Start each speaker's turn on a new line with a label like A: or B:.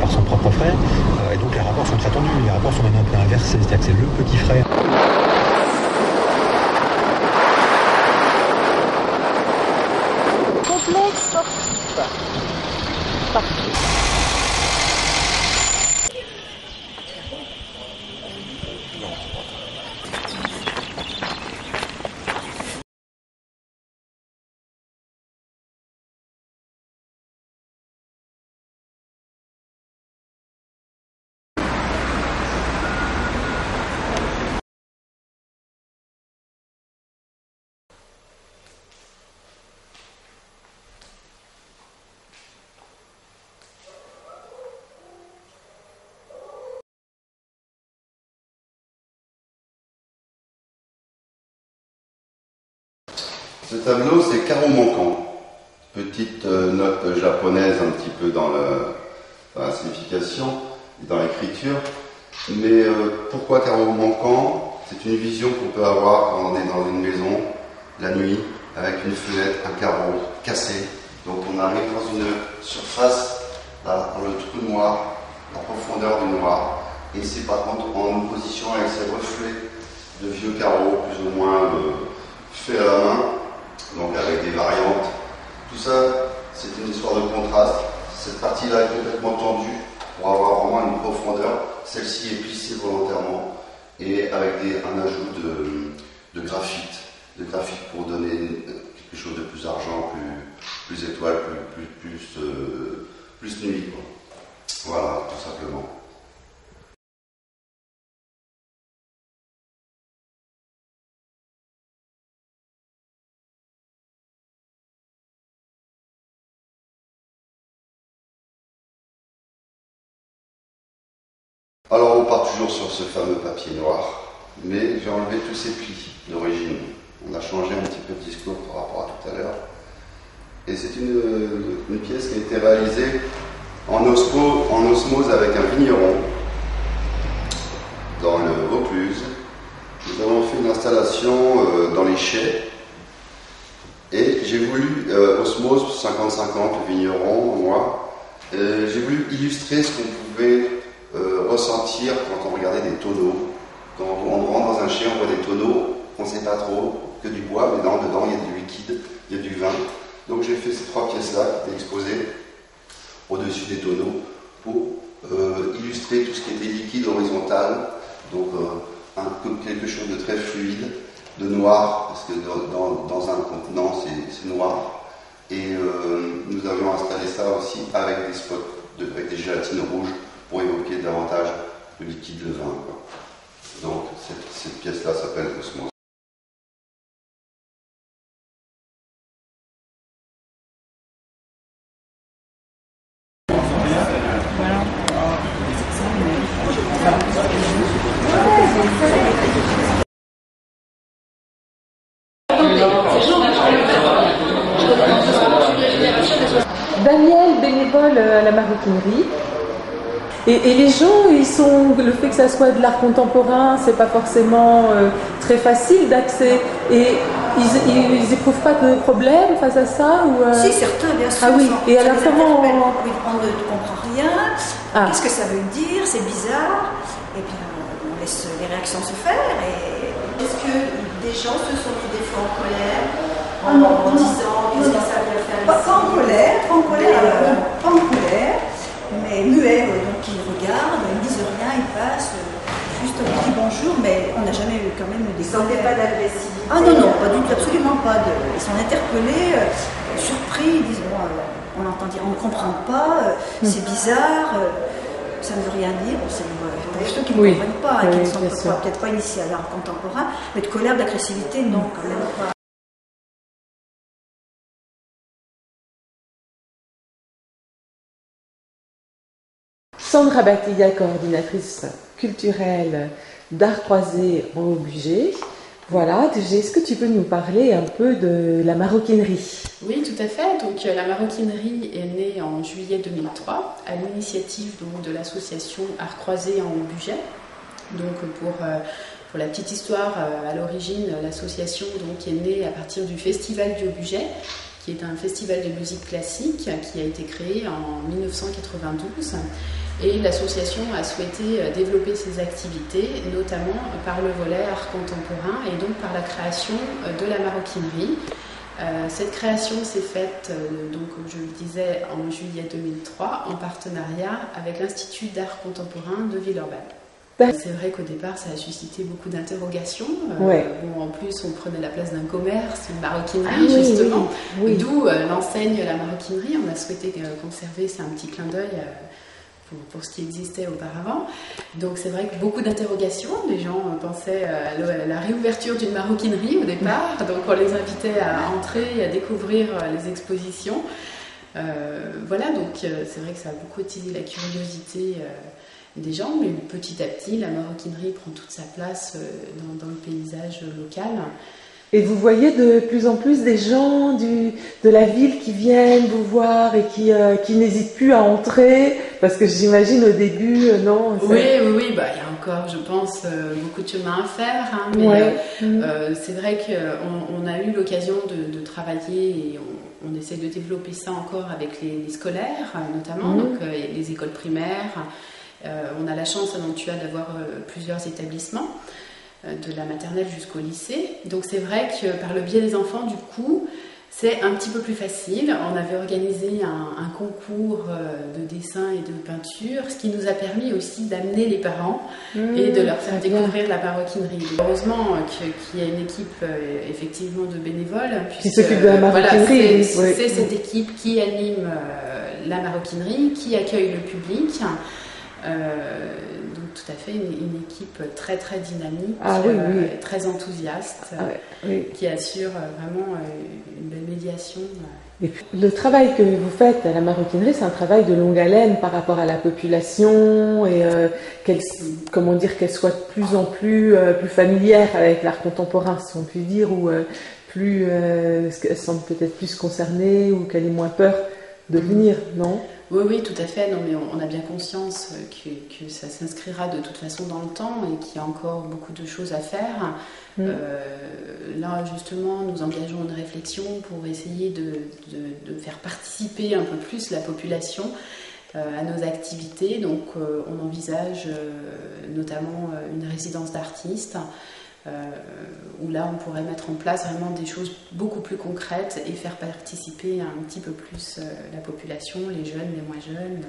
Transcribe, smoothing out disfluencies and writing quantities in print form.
A: par son propre frère, et donc les rapports sont très tendus, les rapports sont même un peu inversés, c'est-à-dire que c'est le petit frère.
B: Complexe sportif. Parfait.
C: Ce tableau, c'est carreau manquant. Petite note japonaise un petit peu dans la signification et dans l'écriture. Mais pourquoi carreau manquant? C'est une vision qu'on peut avoir quand on est dans une maison, la nuit, avec une fenêtre, un carreau cassé. Donc on arrive dans une surface, là, dans le trou noir, la profondeur du noir. Et c'est par contre en opposition avec ces reflets de vieux carreaux, plus ou moins faits à la main. Donc avec des variantes. Tout ça, c'est une histoire de contraste. Cette partie-là est complètement tendue pour avoir vraiment une profondeur. Celle-ci est plissée volontairement et avec un ajout de graphite pour donner quelque chose de plus argent, plus étoile, plus nuit, quoi. Voilà, tout simplement. Alors on part toujours sur ce fameux papier noir, mais j'ai enlevé tous ces plis d'origine. On a changé un petit peu de discours par rapport à tout à l'heure. Et c'est une pièce qui a été réalisée en osmose avec un vigneron dans le Vaucluse. Nous avons fait une installation dans les chais et j'ai voulu, osmose 50-50, le vigneron, moi, j'ai voulu illustrer ce qu'on pouvait ressentir quand on regardait des tonneaux. Quand on rentre dans un chai, on voit des tonneaux, on ne sait pas trop, que du bois, mais dedans il y a du liquide, il y a du vin. Donc j'ai fait ces trois pièces-là qui étaient exposées au-dessus des tonneaux pour illustrer tout ce qui était liquide horizontal, donc quelque chose de très fluide, de noir, parce que dans un contenant c'est noir. Et nous avions installé ça aussi avec des spots, avec des gélatines rouges, pour évoquer davantage le liquide, le vin, quoi. Donc cette pièce-là s'appelle Osmose.
D: Daniel, bénévole à la maroquinerie. Et les gens, le fait que ça soit de l'art contemporain, c'est pas forcément très facile d'accès. Et ils éprouvent pas de problème face à ça ou
E: Si, certains, bien sûr.
D: Ah oui, et alors comment
E: Oui, on ne comprend rien. Qu'est-ce que ça veut dire? C'est bizarre. Et puis on laisse les réactions se faire. Est-ce que des gens se sont mis des fois en colère en disant qu'est-ce que ça veut faire ici? Pas en colère, mais muets, donc ils regardent, ils ne disent rien, ils passent, juste un petit bonjour, mais on n'a jamais eu quand même des...
B: Ils ne sentaient pas d'agressivité?
E: Ah non, pas du tout, absolument pas. Ils sont interpellés, surpris, ils disent, bon, on entend dire, on ne comprend pas, c'est bizarre, ça ne veut rien dire, c'est pour ceux qui ne comprennent pas, qui ne sont peut-être pas initiés à l'art contemporain, mais de colère, d'agressivité, non, quand même pas.
D: Sandra Batilla, coordinatrice culturelle d'art croisé en Haut-Bugey. Voilà, est-ce que tu peux nous parler un peu de la maroquinerie?
F: Oui, tout à fait. Donc, la maroquinerie est née en juillet 2003 à l'initiative de l'association Art Croisé en Haut-Bugey. Donc, pour la petite histoire, à l'origine, l'association est née à partir du Festival du Haut-Bugey, qui est un festival de musique classique qui a été créé en 1992. Et l'association a souhaité développer ses activités, notamment par le volet art contemporain et donc par la création de la maroquinerie. Cette création s'est faite, donc, comme je le disais, en juillet 2003, en partenariat avec l'Institut d'art contemporain de Villeurbanne. C'est vrai qu'au départ, ça a suscité beaucoup d'interrogations. Bon, en plus, on prenait la place d'un commerce, une maroquinerie, justement. D'où l'enseigne La Maroquinerie. On a souhaité conserver, c'est un petit clin d'œil pour ce qui existait auparavant. Donc c'est vrai que beaucoup d'interrogations, les gens pensaient à la réouverture d'une maroquinerie au départ, donc on les invitait à entrer et à découvrir les expositions. Voilà, donc c'est vrai que ça a beaucoup attisé la curiosité des gens, mais petit à petit la maroquinerie prend toute sa place dans le paysage local.
D: Et vous voyez de plus en plus des gens de la ville qui viennent vous voir et qui n'hésitent plus à entrer, parce que j'imagine au début, non?
F: Oui, il y a encore, je pense, beaucoup de chemin à faire, hein, mais c'est vrai qu'on a eu l'occasion de travailler et on essaie de développer ça encore avec les scolaires, notamment, donc les écoles primaires. On a la chance à Nantua d'avoir plusieurs établissements, de la maternelle jusqu'au lycée. Donc c'est vrai que par le biais des enfants, du coup, c'est un petit peu plus facile. On avait organisé un concours de dessin et de peinture, ce qui nous a permis aussi d'amener les parents et de leur faire découvrir la maroquinerie. Heureusement qu'il y a une équipe effectivement de bénévoles.
D: Qui s'occupe de la maroquinerie.
F: Voilà, c'est cette équipe qui anime la maroquinerie, qui accueille le public. Donc tout à fait une équipe très très dynamique, très enthousiaste, qui assure vraiment une belle médiation.
D: Et puis, le travail que vous faites à la maroquinerie, c'est un travail de longue haleine par rapport à la population et qu'elle soit de plus en plus familière avec l'art contemporain, si on peut dire, ou qu'elle semble peut-être plus concernée ou qu'elle ait moins peur de venir, non ?
F: Oui, tout à fait. Non, mais on a bien conscience que ça s'inscrira de toute façon dans le temps et qu'il y a encore beaucoup de choses à faire. Là, justement, nous engageons une réflexion pour essayer de faire participer un peu plus la population à nos activités. Donc, on envisage notamment une résidence d'artistes. Où là on pourrait mettre en place vraiment des choses beaucoup plus concrètes et faire participer un petit peu plus la population, les jeunes, les moins jeunes.